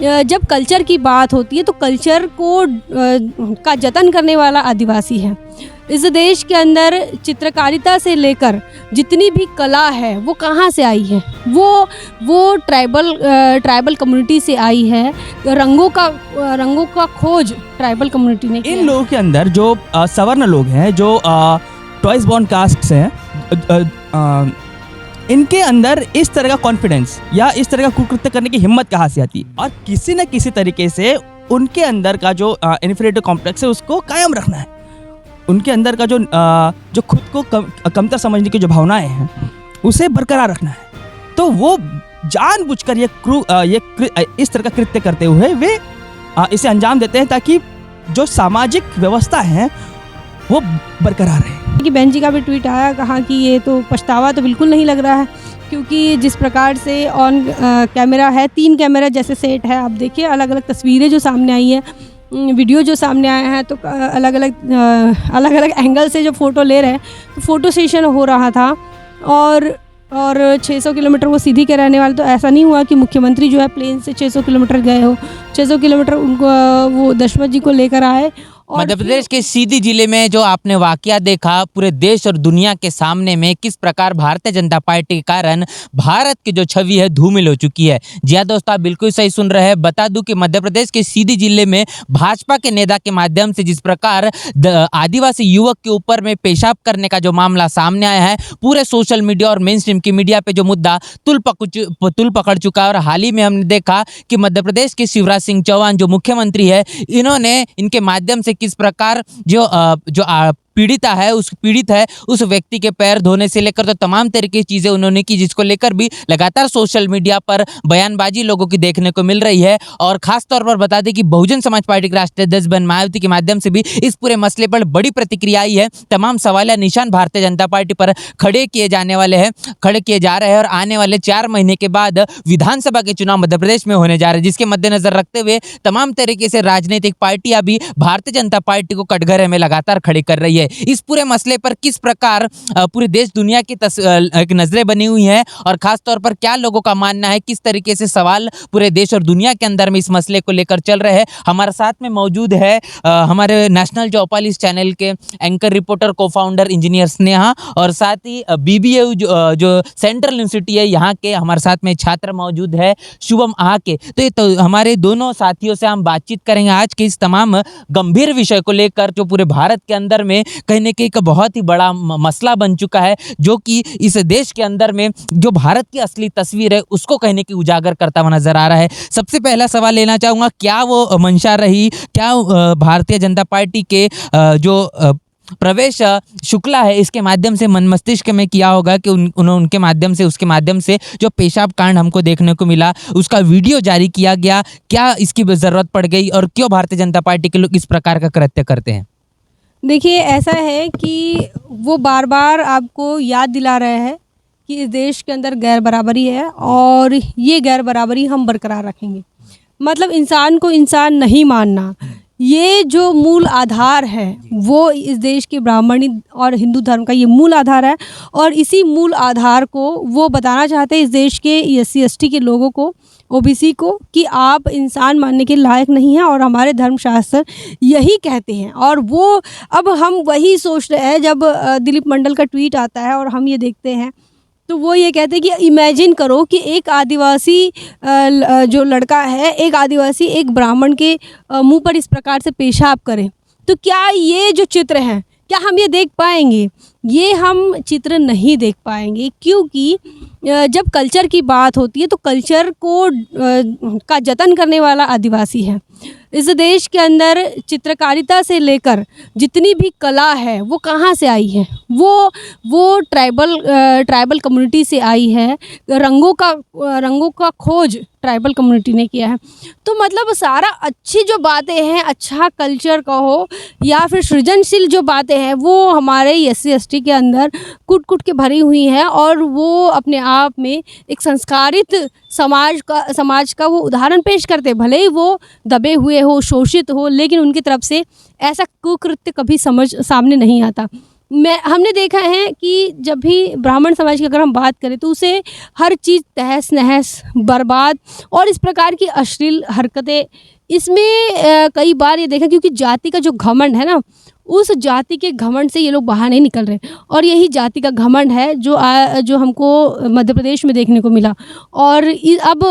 जब कल्चर की बात होती है तो कल्चर को का जतन करने वाला आदिवासी है। इस देश के अंदर चित्रकारिता से लेकर जितनी भी कला है वो कहाँ से आई है, वो ट्राइबल कम्युनिटी से आई है। रंगों का खोज ट्राइबल कम्युनिटी ने किया इन लोगों के अंदर जो सवर्ण लोग हैं, जो ट्वाइस बॉर्न कास्ट हैं, इनके अंदर इस तरह का कॉन्फिडेंस या इस तरह का कुकृत्य करने की हिम्मत कहाँ से आती है? और किसी न किसी तरीके से उनके अंदर का जो इन्फीरियरिटी कॉम्प्लेक्स है उसको कायम रखना है। उनके अंदर का जो खुद को कमतर समझने की जो भावनाएं हैं उसे बरकरार रखना है। तो वो जानबूझकर ये इस तरह का कृत्य करते हुए वे इसे अंजाम देते हैं ताकि जो सामाजिक व्यवस्था है वो बरकरार रहे। कि बहन जी का भी ट्वीट आया, कहा कि ये तो पछतावा तो बिल्कुल नहीं लग रहा है, क्योंकि जिस प्रकार से ऑन कैमरा है, 3 कैमरा जैसे सेट है, आप देखिए अलग अलग तस्वीरें जो सामने आई है, वीडियो जो सामने आया है, तो अलग अलग एंगल से जो फ़ोटो ले रहे हैं, तो फ़ोटो सेशन हो रहा था। और 600 किलोमीटर वो सीधी के रहने वाले, तो ऐसा नहीं हुआ कि मुख्यमंत्री जो है प्लेन से 600 किलोमीटर गए हो। 600 किलोमीटर उनको वो दशमत जी को लेकर आए। मध्य प्रदेश के सीधी जिले में जो आपने वाकया देखा, पूरे देश और दुनिया के सामने में किस प्रकार भारतीय जनता पार्टी के कारण भारत की जो छवि है धूमिल हो चुकी है। जी हाँ दोस्तों, आप बिल्कुल सही सुन रहे हैं। बता दूं कि मध्य प्रदेश के सीधी जिले में भाजपा के नेता के माध्यम से जिस प्रकार आदिवासी युवक के ऊपर में पेशाब करने का जो मामला सामने आया है, पूरे सोशल मीडिया और मेन स्ट्रीम की मीडिया पे जो मुद्दा तुल पकड़ चुका है। और हाल ही में हमने देखा कि मध्य प्रदेश के शिवराज सिंह चौहान जो मुख्यमंत्री है, इन्होंने इनके माध्यम से किस प्रकार जो पीड़ित है उस व्यक्ति के पैर धोने से लेकर तो तमाम तरीके की चीजें उन्होंने की, जिसको लेकर भी लगातार सोशल मीडिया पर बयानबाजी लोगों की देखने को मिल रही है। और खास तौर पर बता दें कि बहुजन समाज पार्टी के राष्ट्रीय अध्यक्ष बहन मायावती के माध्यम से भी इस पूरे मसले पर बड़ी प्रतिक्रिया आई है। तमाम सवाल या निशान भारतीय जनता पार्टी पर खड़े किए जा रहे हैं और आने वाले 4 महीने के बाद विधानसभा के चुनाव मध्य प्रदेश में होने जा रहे हैं, जिसके मद्देनजर रखते हुए तमाम तरीके से राजनीतिक पार्टियां भी भारतीय जनता पार्टी को कटघरे में लगातार खड़ी कर रही है। इस पूरे मसले पर किस प्रकार पूरे देश दुनिया की नजरें बनी हुई हैं और खास तौर पर क्या लोगों का मानना है, किस तरीके से सवाल पूरे देश और दुनिया के अंदर में इस मसले को लेकर चल रहे हैं। हमारे साथ में मौजूद है हमारे नेशनल चौपाल इस चैनल के एंकर, रिपोर्टर, को फाउंडर इंजीनियर स्नेहा, और साथ ही BBU जो सेंट्रल यूनिवर्सिटी है यहाँ के हमारे साथ में छात्र मौजूद है शुभम आके। तो ये तो हमारे दोनों साथियों से हम बातचीत करेंगे आज के इस तमाम गंभीर विषय को लेकर, जो पूरे भारत के अंदर में कहीं न कहीं एक बहुत ही बड़ा मसला बन चुका है, जो कि इस देश के अंदर में जो भारत की असली तस्वीर है उसको कहीं न कहीं उजागर करता हुआ नजर आ रहा है। सबसे पहला सवाल लेना चाहूँगा, क्या वो मंशा रही, क्या भारतीय जनता पार्टी के जो प्रवेश शुक्ला है इसके माध्यम से मन मस्तिष्क में किया होगा कि उनके माध्यम से, उसके माध्यम से जो पेशाब कांड हमको देखने को मिला उसका वीडियो जारी किया गया, क्या इसकी जरूरत पड़ गई और क्यों भारतीय जनता पार्टी के लोग इस प्रकार का कृत्य करते हैं? देखिए, ऐसा है कि वो बार बार आपको याद दिला रहे हैं कि इस देश के अंदर गैर बराबरी है और ये गैर बराबरी हम बरकरार रखेंगे। मतलब इंसान को इंसान नहीं मानना, ये जो मूल आधार है वो इस देश के ब्राह्मणी और हिंदू धर्म का ये मूल आधार है। और इसी मूल आधार को वो बताना चाहते हैं इस देश के SC ST के लोगों को, OBC को, कि आप इंसान मानने के लायक नहीं हैं और हमारे धर्मशास्त्र यही कहते हैं। और वो अब हम वही सोच रहे हैं जब दिलीप मंडल का ट्वीट आता है और हम ये देखते हैं, तो वो ये कहते हैं कि इमेजिन करो कि एक आदिवासी जो लड़का है, एक आदिवासी एक ब्राह्मण के मुंह पर इस प्रकार से पेशाब करे, तो क्या ये जो चित्र है क्या हम ये देख पाएंगे? ये हम चित्र नहीं देख पाएंगे, क्योंकि जब कल्चर की बात होती है तो कल्चर को का जतन करने वाला आदिवासी है। इस देश के अंदर चित्रकारिता से लेकर जितनी भी कला है वो कहाँ से आई है, वो ट्राइबल कम्युनिटी से आई है। रंगों का खोज ट्राइबल कम्युनिटी ने किया है। तो मतलब सारा अच्छी जो बातें हैं, अच्छा कल्चर कहो या फिर सृजनशील जो बातें हैं, वो हमारे SC ST के अंदर कूट के भरी हुई हैं और वो अपने आप में एक संस्कारित समाज का वो उदाहरण पेश करते। भले ही वो दबे हुए हो, शोषित हो, लेकिन उनकी तरफ से ऐसा कुकृत्य कभी सामने नहीं आता। हमने देखा है कि जब भी ब्राह्मण समाज की अगर हम बात करें तो उसे हर चीज़ तहस नहस बर्बाद और इस प्रकार की अश्लील हरकतें इसमें कई बार ये देखा, क्योंकि जाति का जो घमंड है ना, उस जाति के घमंड से ये लोग बाहर नहीं निकल रहे और यही जाति का घमंड है जो हमको मध्य प्रदेश में देखने को मिला। और अब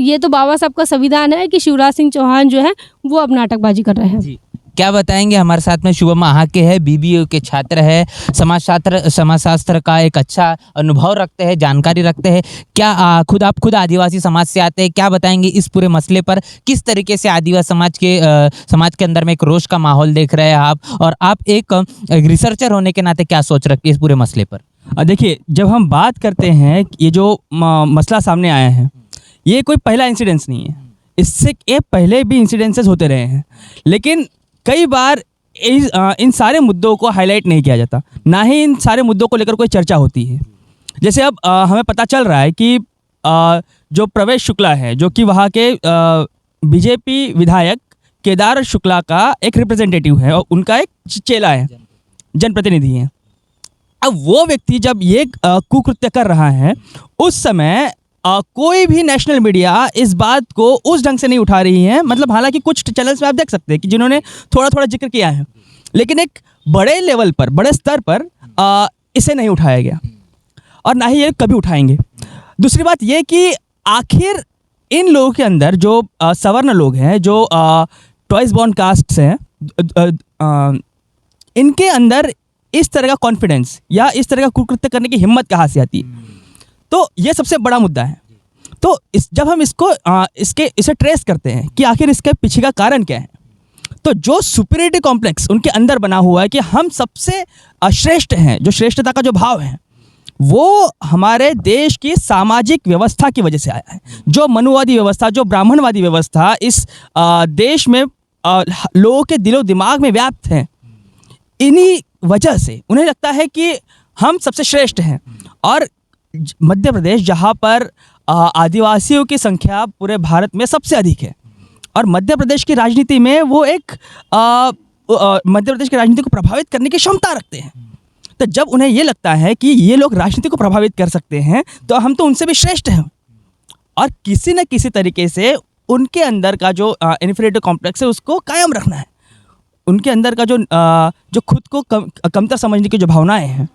ये तो बाबा साहब का संविधान है कि शिवराज सिंह चौहान जो है वो अब नाटकबाजी कर रहे हैं। जी, क्या बताएंगे। हमारे साथ में शुभम महाके है, बीबीए के छात्र है, समाजशास्त्र का एक अच्छा अनुभव रखते हैं, जानकारी रखते हैं। क्या आप खुद आदिवासी समाज से आते हैं, क्या बताएंगे इस पूरे मसले पर, किस तरीके से आदिवासी समाज के अंदर में एक रोष का माहौल देख रहे हैं आप, और आप एक रिसर्चर होने के नाते क्या सोच रखते हैं इस पूरे मसले पर? देखिए, जब हम बात करते हैं ये जो मसला सामने आया है, ये कोई पहला इंसिडेंस नहीं है। इससे ये पहले भी इंसिडेंसेस होते रहे हैं, लेकिन कई बार इन सारे मुद्दों को हाईलाइट नहीं किया जाता, ना ही इन सारे मुद्दों को लेकर कोई चर्चा होती है। जैसे अब हमें पता चल रहा है कि जो प्रवेश शुक्ला है, जो कि वहाँ के बीजेपी विधायक केदार शुक्ला का एक रिप्रेजेंटेटिव है और उनका एक चेला है, जनप्रतिनिधि है। अब वो व्यक्ति जब ये कुकृत्य कर रहा है, उस समय कोई भी नेशनल मीडिया इस बात को उस ढंग से नहीं उठा रही है। मतलब हालांकि कुछ चैनल्स में आप देख सकते हैं कि जिन्होंने थोड़ा थोड़ा जिक्र किया है, लेकिन एक बड़े लेवल पर, बड़े स्तर पर इसे नहीं उठाया गया और ना ही ये कभी उठाएंगे। दूसरी बात ये कि आखिर इन लोगों के अंदर जो सवर्ण लोग हैं, जो ट्वाइस बॉर्न कास्ट हैं, इनके अंदर इस तरह का कॉन्फिडेंस या इस तरह का कुकृत्य करने की हिम्मत कहाँ से आती है? तो ये सबसे बड़ा मुद्दा है। तो जब हम इसे ट्रेस करते हैं कि आखिर इसके पीछे का कारण क्या है, तो जो सुपीरियरिटी कॉम्प्लेक्स उनके अंदर बना हुआ है कि हम सबसे श्रेष्ठ हैं, जो श्रेष्ठता का जो भाव है, वो हमारे देश की सामाजिक व्यवस्था की वजह से आया है। जो मनुवादी व्यवस्था, जो ब्राह्मणवादी व्यवस्था इस देश में लोगों के दिलो दिमाग में व्याप्त है, इन्हीं वजह से उन्हें लगता है कि हम सबसे श्रेष्ठ हैं। और मध्य प्रदेश, जहाँ पर आदिवासियों की संख्या पूरे भारत में सबसे अधिक है, और मध्य प्रदेश की राजनीति में वो एक मध्य प्रदेश की राजनीति को प्रभावित करने की क्षमता रखते हैं। तो जब उन्हें ये लगता है कि ये लोग राजनीति को प्रभावित कर सकते हैं, तो हम तो उनसे भी श्रेष्ठ हैं, और किसी न किसी तरीके से उनके अंदर का जो इन्फीरियरिटी कॉम्प्लेक्स है उसको कायम रखना है। उनके अंदर का जो खुद को कमतर समझने की जो भावनाएं हैं,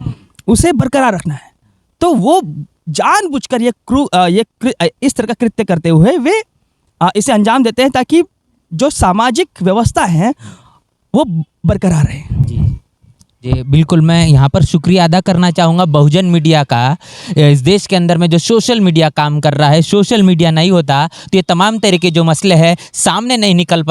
उसे बरकरार रखना है। तो वो जानबूझकर इस तरह का कृत्य करते हुए वे इसे अंजाम देते हैं, ताकि जो सामाजिक व्यवस्था है वो बरकरार रहे। जी बिल्कुल, मैं यहाँ पर शुक्रिया अदा करना चाहूँगा बहुजन मीडिया का। इस देश के अंदर में जो सोशल मीडिया काम कर रहा है, सोशल मीडिया नहीं होता तो ये तमाम तरह के जो मसले हैं सामने नहीं निकल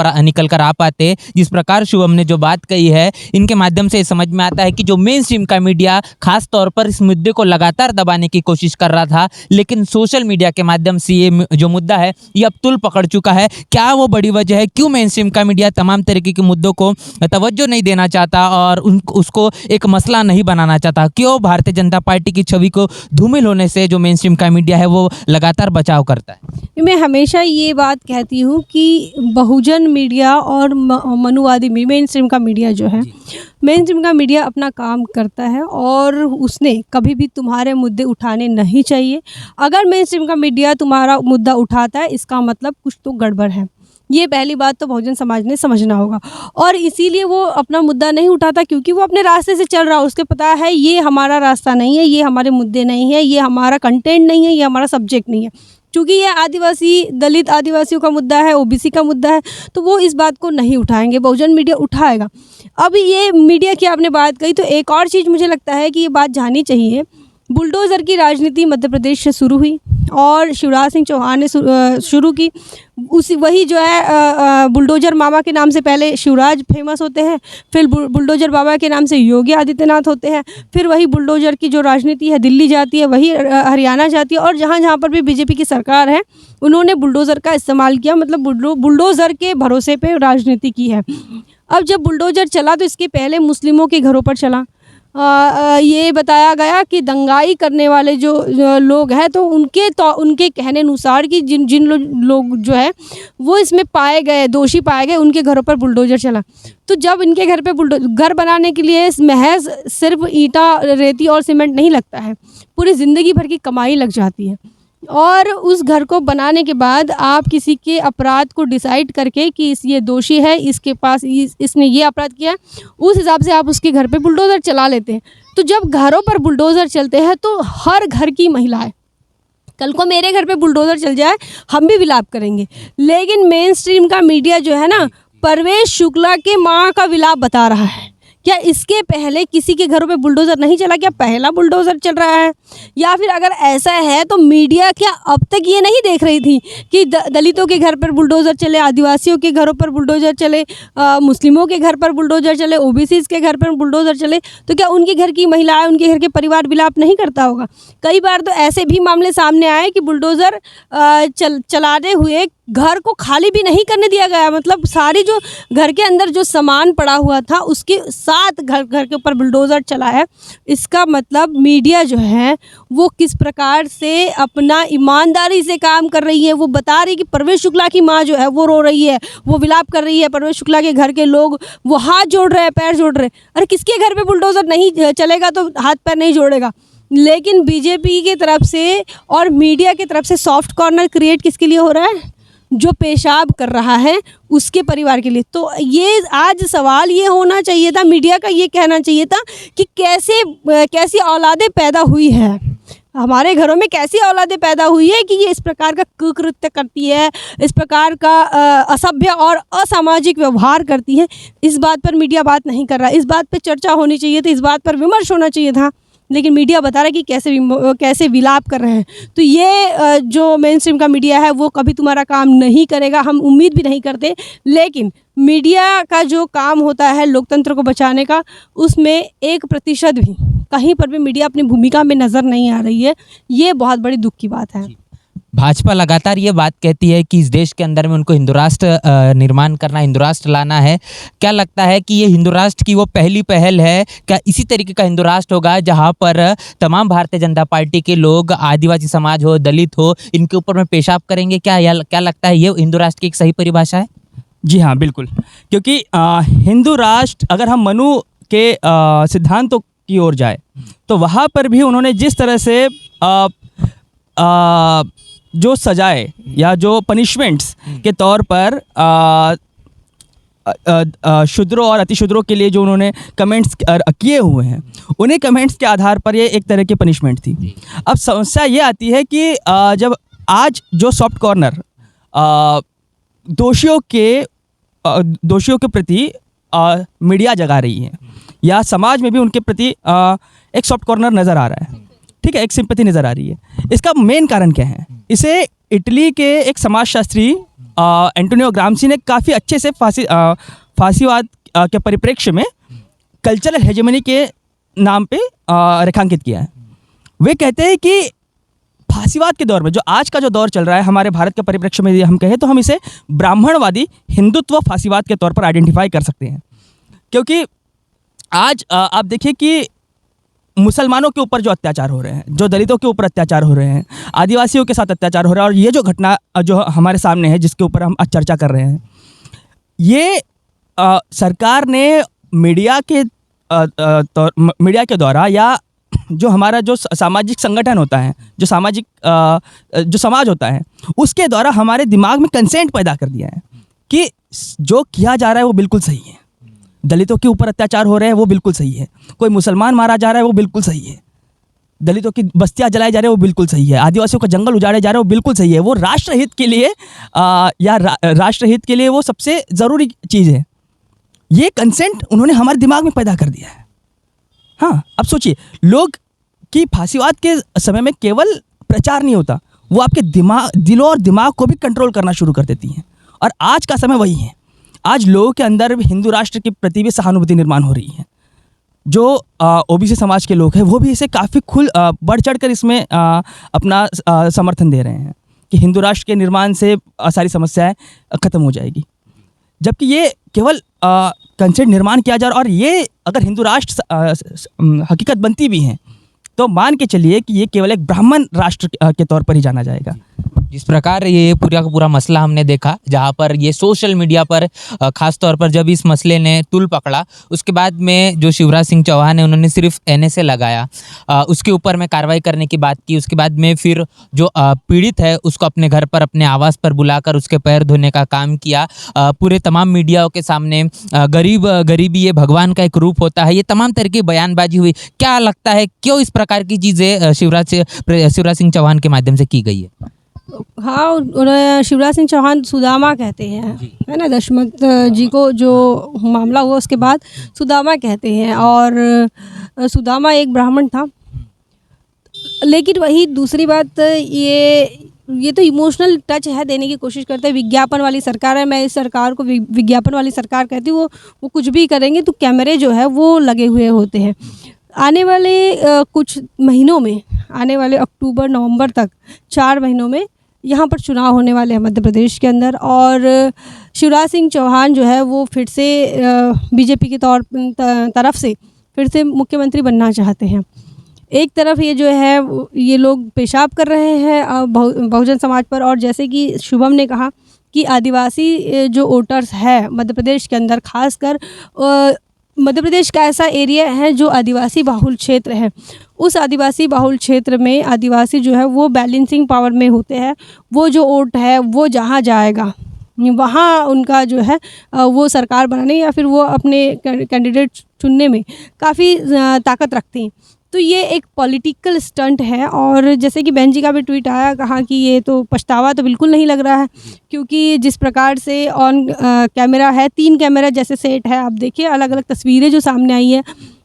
कर आ पाते। जिस प्रकार शुभम ने जो बात कही है, इनके माध्यम से समझ में आता है कि जो मेन स्ट्रीम का मीडिया खास तौर पर इस मुद्दे को लगातार दबाने की कोशिश कर रहा था, लेकिन सोशल मीडिया के माध्यम से ये जो मुद्दा है ये अब तुल पकड़ चुका है। क्या वो बड़ी वजह है क्यों मेन स्ट्रीम का मीडिया तमाम तरीके के मुद्दों को तवज्जो नहीं देना चाहता और उसको एक मसला नहीं बनाना चाहता? क्यों भारतीय जनता पार्टी की छवि को धूमिल होने से जो मेन स्ट्रीम का मीडिया है वो लगातार बचाव करता है? मैं हमेशा ये बात कहती हूँ कि बहुजन मीडिया और मनुवादी मेन स्ट्रीम का मीडिया जो है, मेन स्ट्रीम का मीडिया अपना काम करता है और उसने कभी भी तुम्हारे मुद्दे उठाने नहीं चाहिए। अगर मेन स्ट्रीम का मीडिया तुम्हारा मुद्दा उठाता है, इसका मतलब कुछ तो गड़बड़ है। ये पहली बात तो बहुजन समाज ने समझना होगा, और इसीलिए वो अपना मुद्दा नहीं उठाता क्योंकि वो अपने रास्ते से चल रहा है। उसके पता है ये हमारा रास्ता नहीं है, ये हमारे मुद्दे नहीं है, ये हमारा कंटेंट नहीं है, ये हमारा सब्जेक्ट नहीं है। क्योंकि ये आदिवासी, दलित आदिवासियों का मुद्दा है, ओबीसी का मुद्दा है, तो वो इस बात को नहीं उठाएंगे, बहुजन मीडिया उठाएगा। अब ये मीडिया की आपने बात कही, तो एक और चीज़ मुझे लगता है कि ये बात जाननी चाहिए। बुलडोज़र की राजनीति मध्य प्रदेश से शुरू हुई और शिवराज सिंह चौहान ने शुरू की। वही जो है बुलडोज़र मामा के नाम से पहले शिवराज फेमस होते हैं, फिर बुलडोज़र बाबा के नाम से योगी आदित्यनाथ होते हैं, फिर वही बुलडोज़र की जो राजनीति है दिल्ली जाती है, वही हरियाणा जाती है, और जहाँ जहाँ पर भी बीजेपी की सरकार है उन्होंने बुलडोज़र का इस्तेमाल किया, मतलब बुलडोज़र के भरोसे पे राजनीति की है। अब जब बुलडोज़र चला तो इसके पहले मुस्लिमों के घरों पर चला, ये बताया गया कि दंगाई करने वाले जो लोग हैं तो उनके कहने अनुसार कि जिन जिन लोग जो है वो इसमें पाए गए, दोषी पाए गए, उनके घरों पर बुलडोज़र चला। तो जब इनके घर पे घर बनाने के लिए महज़ सिर्फ ईंटा, रेती और सीमेंट नहीं लगता है, पूरी ज़िंदगी भर की कमाई लग जाती है। और उस घर को बनाने के बाद आप किसी के अपराध को डिसाइड करके कि ये दोषी है, इसके पास इसने ये अपराध किया है, उस हिसाब से आप उसके घर पे बुलडोज़र चला लेते हैं। तो जब घरों पर बुलडोज़र चलते हैं तो हर घर की महिलाएं, कल को मेरे घर पे बुलडोज़र चल जाए हम भी विलाप करेंगे। लेकिन मेन स्ट्रीम का मीडिया जो है ना, परवेश शुक्ला के माँ का विलाप बता रहा है। क्या इसके पहले किसी के घरों पे बुलडोज़र नहीं चला? क्या पहला बुलडोज़र चल रहा है? या फिर अगर ऐसा है तो मीडिया क्या अब तक ये नहीं देख रही थी कि दलितों के घर पर बुलडोज़र चले, आदिवासियों के घरों पर बुलडोज़र चले, मुस्लिमों के घर पर बुलडोज़र चले, ओबीसीज़ के घर पर बुलडोज़र चले? तो क्या उनके घर की महिलाएं, उनके घर के परिवार विलाप नहीं करता होगा? कई बार तो ऐसे भी मामले सामने आए कि बुलडोज़र चलाते हुए घर को खाली भी नहीं करने दिया गया। मतलब सारी जो घर के अंदर जो सामान पड़ा हुआ था उसके साथ घर के ऊपर बुलडोज़र चला है। इसका मतलब मीडिया जो है वो किस प्रकार से अपना ईमानदारी से काम कर रही है। वो बता रही है कि परवेश शुक्ला की माँ जो है वो रो रही है, वो विलाप कर रही है, परवेश शुक्ला के घर के लोग वो हाथ जोड़ रहे हैं, पैर जोड़ रहे हैं। अरे किसके घर पे बुलडोज़र नहीं चलेगा तो हाथ पैर नहीं जोड़ेगा। लेकिन बीजेपी की तरफ से और मीडिया की तरफ से सॉफ्ट कॉर्नर क्रिएट किसके लिए हो रहा है? जो पेशाब कर रहा है उसके परिवार के लिए। तो ये आज सवाल ये होना चाहिए था, मीडिया का ये कहना चाहिए था कि कैसी औलादें पैदा हुई है, हमारे घरों में कैसी औलादें पैदा हुई है कि ये इस प्रकार का कुकृत्य करती है, इस प्रकार का असभ्य और असामाजिक व्यवहार करती है। इस बात पर मीडिया बात नहीं कर रहा। इस बात पर चर्चा होनी चाहिए थी, इस बात पर विमर्श होना चाहिए था। लेकिन मीडिया बता रहा है कि कैसे विलाप कर रहे हैं। तो ये जो मेन स्ट्रीम का मीडिया है वो कभी तुम्हारा काम नहीं करेगा, हम उम्मीद भी नहीं करते। लेकिन मीडिया का जो काम होता है लोकतंत्र को बचाने का, उसमें 1% भी कहीं पर भी मीडिया अपनी भूमिका में नज़र नहीं आ रही है। ये बहुत बड़ी दुख की बात है। भाजपा लगातार ये बात कहती है कि इस देश के अंदर में उनको हिंदू राष्ट्र निर्माण करना, हिंदू राष्ट्र लाना है। क्या लगता है कि ये हिंदू राष्ट्र की वो पहली पहल है? क्या इसी तरीके का हिंदू राष्ट्र होगा जहां पर तमाम भारतीय जनता पार्टी के लोग, आदिवासी समाज हो, दलित हो, इनके ऊपर में पेशाब करेंगे? क्या लगता है ये हिंदू राष्ट्र की एक सही परिभाषा है? जी हाँ, बिल्कुल। क्योंकि हिंदू राष्ट्र, अगर हम मनु के सिद्धांतों की ओर जाए तो वहाँ पर भी उन्होंने जिस तरह से जो सजाए या जो पनिशमेंट्स के तौर पर शूद्रों और अतिशूद्रों के लिए जो उन्होंने कमेंट्स किए हुए हैं, उन्हीं कमेंट्स के आधार पर ये एक तरह की पनिशमेंट थी। अब समस्या ये आती है कि जब आज जो सॉफ्ट कॉर्नर दोषियों के प्रति मीडिया जगा रही है या समाज में भी उनके प्रति एक सॉफ्ट कॉर्नर नज़र आ रहा है, ठीक है, एक सिंपैथी नज़र आ रही है। इसका मेन कारण क्या है? इसे इटली के एक समाजशास्त्री एंटोनियो ग्राम्सी ने काफ़ी अच्छे से फासीवाद के परिप्रेक्ष्य में कल्चरल हेजेमनी के नाम पे रेखांकित किया है। वे कहते हैं कि फासीवाद के दौर में, जो आज का जो दौर चल रहा है हमारे भारत के परिप्रेक्ष्य में, हम कहें तो हम इसे ब्राह्मणवादी हिंदुत्व फासीवाद के तौर पर आइडेंटिफाई कर सकते हैं। क्योंकि आज आप देखिए कि मुसलमानों के ऊपर जो अत्याचार हो रहे हैं, जो दलितों के ऊपर अत्याचार हो रहे हैं, आदिवासियों के साथ अत्याचार हो रहा है, और ये जो घटना जो हमारे सामने है जिसके ऊपर हम आज चर्चा कर रहे हैं, ये सरकार ने मीडिया के द्वारा या जो हमारा जो सामाजिक संगठन होता है, जो समाज होता है, उसके द्वारा हमारे दिमाग में कंसेंट पैदा कर दिया है कि जो किया जा रहा है वो बिल्कुल सही है। दलितों के ऊपर अत्याचार हो रहे हैं वो बिल्कुल सही है, कोई मुसलमान मारा जा रहा है वो बिल्कुल सही है, दलितों की बस्तियां जलाई जा रही है वो बिल्कुल सही है, आदिवासियों का जंगल उजाड़े जा रहे हैं वो बिल्कुल सही है। वो राष्ट्रहित के लिए राष्ट्रहित के लिए वो सबसे ज़रूरी चीज़ है। ये कंसेंट उन्होंने हमारे दिमाग में पैदा कर दिया है। हाँ, अब सोचिए, लोग की फांसीवाद के समय में केवल प्रचार नहीं होता, वो आपके दिलों और दिमाग को भी कंट्रोल करना शुरू कर देती हैं। और आज का समय वही है। आज लोगों के अंदर हिंदू राष्ट्र के प्रति भी सहानुभूति निर्माण हो रही है। जो ओबीसी समाज के लोग हैं वो भी इसे काफ़ी बढ़ चढ़ कर इसमें अपना समर्थन दे रहे हैं कि हिंदू राष्ट्र के निर्माण से सारी समस्याएं ख़त्म हो जाएगी। जबकि ये केवल कंसेंट निर्माण किया जाए और ये अगर हिंदू राष्ट्र हकीकत बनती भी हैं तो मान के चलिए कि ये केवल एक ब्राह्मण राष्ट्र के तौर पर ही जाना जाएगा। जिस प्रकार ये पूरा का पूरा मसला हमने देखा, जहाँ पर ये सोशल मीडिया पर खास तौर पर जब इस मसले ने तूल पकड़ा, उसके बाद में जो शिवराज सिंह चौहान है उन्होंने सिर्फ NSA लगाया, उसके ऊपर में कार्रवाई करने की बात की। उसके बाद में फिर जो पीड़ित है उसको अपने घर पर, अपने आवास पर बुलाकर उसके पैर धोने का काम किया। पूरे तमाम मीडियाओं के सामने गरीबी ये भगवान का एक रूप होता है, ये तमाम तरह की बयानबाजी हुई। क्या लगता है क्यों इस प्रकार की चीज़ें शिवराज सिंह चौहान के माध्यम से की गई है? हाँ, उन्हें शिवराज सिंह चौहान सुदामा कहते हैं, है ना। दशमत जी को जो मामला हुआ उसके बाद सुदामा कहते हैं, और सुदामा एक ब्राह्मण था। लेकिन वही दूसरी बात, ये तो इमोशनल टच है, देने की कोशिश करते हैं। विज्ञापन वाली सरकार है, मैं इस सरकार को विज्ञापन वाली सरकार कहती हूँ। वो कुछ भी करेंगे तो कैमरे जो है वो लगे हुए होते हैं। आने वाले कुछ महीनों में, आने वाले अक्टूबर नवंबर तक 4 महीनों में यहाँ पर चुनाव होने वाले हैं मध्य प्रदेश के अंदर, और शिवराज सिंह चौहान जो है वो फिर से बीजेपी की तरफ से फिर से मुख्यमंत्री बनना चाहते हैं। एक तरफ ये जो है ये लोग पेशाब कर रहे हैं बहुजन समाज पर, और जैसे कि शुभम ने कहा कि आदिवासी जो वोटर्स है मध्य प्रदेश के अंदर, खासकर मध्य प्रदेश का ऐसा एरिया है जो आदिवासी बाहुल क्षेत्र है। उस आदिवासी बाहुल क्षेत्र में आदिवासी जो है वो बैलेंसिंग पावर में होते हैं। वो जो वोट है वो जहाँ जाएगा वहाँ उनका जो है वो सरकार बनाने या फिर वो अपने कैंडिडेट चुनने में काफ़ी ताकत रखते हैं। तो ये एक पॉलिटिकल स्टंट है, और जैसे कि बहन जी का भी ट्वीट आया, कहा कि ये तो पछतावा तो बिल्कुल नहीं लग रहा है, क्योंकि जिस प्रकार से ऑन कैमरा है, 3 कैमरा जैसे सेट है। आप देखिए अलग अलग तस्वीरें जो सामने आई हैं,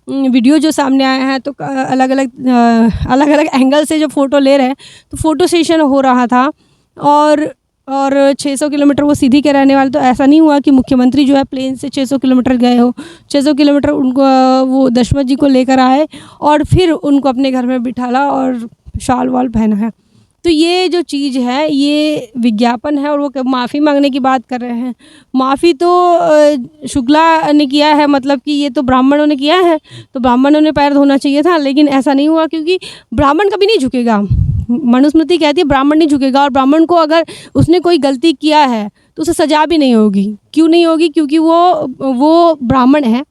वीडियो जो सामने आया है, तो अलग अलग एंगल से जो फ़ोटो ले रहे हैं, तो फ़ोटो सेशन हो रहा था। और 600 किलोमीटर वो सीधी के रहने वाले, तो ऐसा नहीं हुआ कि मुख्यमंत्री जो है प्लेन से 600 किलोमीटर गए हो। 600 किलोमीटर उनको वो दशमत जी को लेकर आए और फिर उनको अपने घर में बिठाला और शाल वाल पहना है। तो ये जो चीज़ है ये विज्ञापन है, और वो माफ़ी मांगने की बात कर रहे हैं। माफ़ी तो शुक्ला ने किया है, मतलब कि ये तो ब्राह्मणों ने किया है, तो ब्राह्मणों ने पैर धोना चाहिए था, लेकिन ऐसा नहीं हुआ, क्योंकि ब्राह्मण कभी नहीं झुकेगा। मनुस्मृति कहती है ब्राह्मण नहीं झुकेगा, और ब्राह्मण को अगर उसने कोई गलती किया है तो उसे सजा भी नहीं होगी। क्यों नहीं होगी? क्योंकि वो ब्राह्मण है,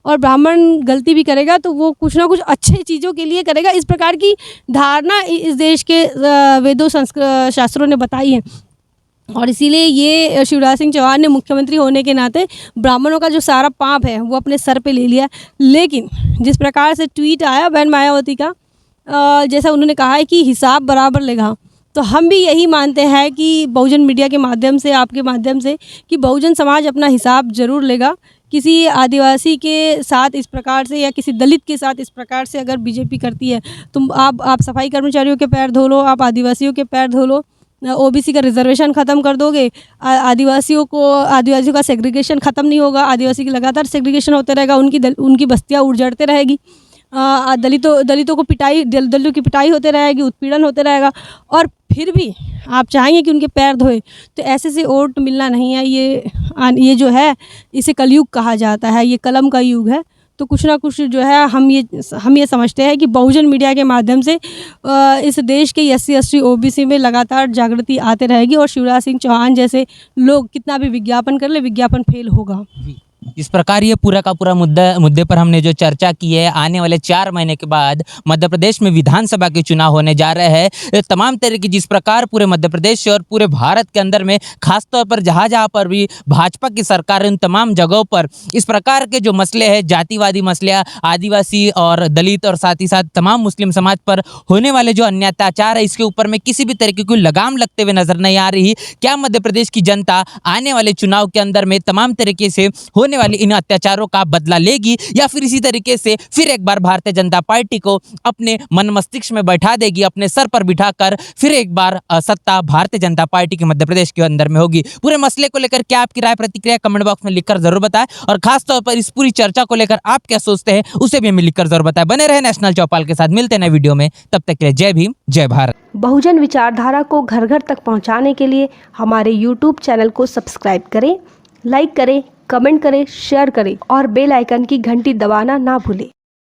और ब्राह्मण गलती भी करेगा तो वो कुछ ना कुछ अच्छे चीज़ों के लिए करेगा। इस प्रकार की धारणा इस देश के वेदों शास्त्रों ने बताई है, और इसीलिए ये शिवराज सिंह चौहान ने मुख्यमंत्री होने के नाते ब्राह्मणों का जो सारा पाप है वो अपने सर पे ले लिया। लेकिन जिस प्रकार से ट्वीट आया बहन मायावती का, जैसा उन्होंने कहा है कि हिसाब बराबर लेगा, तो हम भी यही मानते हैं कि बहुजन मीडिया के माध्यम से, आपके माध्यम से, कि बहुजन समाज अपना हिसाब ज़रूर लेगा। किसी आदिवासी के साथ इस प्रकार से या किसी दलित के साथ इस प्रकार से अगर बीजेपी करती है, तो आप सफाई कर्मचारियों के पैर धो लो, आप आदिवासियों के पैर धो लो। ओबीसी का रिजर्वेशन ख़त्म कर दोगे, आदिवासियों का सेग्रीगेशन ख़त्म नहीं होगा, आदिवासी की लगातार सेग्रीगेशन होते रहेगा, उनकी बस्तियाँ उजड़ते रहेगी, दलितों की पिटाई होते रहेगी, उत्पीड़न होते रहेगा, और फिर भी आप चाहेंगे कि उनके पैर धोए। तो ऐसे से वोट मिलना नहीं है। ये जो है इसे कलयुग कहा जाता है, ये कलम का युग है। तो कुछ ना कुछ जो है हम ये समझते हैं कि बहुजन मीडिया के माध्यम से इस देश के SC ST OBC में लगातार जागृति आते रहेगी, और शिवराज सिंह चौहान जैसे लोग कितना भी विज्ञापन कर ले, विज्ञापन फेल होगा। इस प्रकार ये पूरा का पूरा मुद्दे पर हमने जो चर्चा की है, आने वाले 4 महीने के बाद मध्य प्रदेश में विधानसभा के चुनाव होने जा रहे हैं। तमाम तरह की जिस प्रकार पूरे मध्य प्रदेश और पूरे भारत के अंदर में खासतौर पर जहाँ पर भी भाजपा की सरकार है, उन तमाम जगहों पर इस प्रकार के जो मसले हैं, जातिवादी मसले, आदिवासी और दलित और साथ ही साथ तमाम मुस्लिम समाज पर होने वाले जो अन्य अत्याचार है, इसके ऊपर में किसी भी तरीके की लगाम लगते हुए नजर नहीं आ रही। क्या मध्य प्रदेश की जनता आने वाले चुनाव के अंदर में तमाम तरीके से होने वाली इन अत्याचारों का बदला लेगी, या फिर इसी तरीके से फिर एक बार भारतीय जनता पार्टी को अपने मन मस्तिष्क में बैठा देगी, अपने सर पर बिठाकर फिर एक बार सत्ता भारतीय जनता पार्टी की मध्य प्रदेश के अंदर में होगी? पूरे मसले को लेकर क्या आपकी राय प्रतिक्रिया कमेंट बॉक्स में लिखकर जरूर बताएं, और खासतौर पर इस पूरी चर्चा को लेकर आप क्या सोचते हैं उसे भी हमें लिखकर जरूर बताएं। बने रहे नेशनल चौपाल के साथ, मिलते हैं नए वीडियो में, तब तक के लिए जय भीम, जय भारत। बहुजन विचारधारा को घर घर तक पहुंचाने के लिए हमारे YouTube चैनल को सब्सक्राइब करें, लाइक करें, कमेंट करें, शेयर करें और बेल आइकन की घंटी दबाना ना भूलें।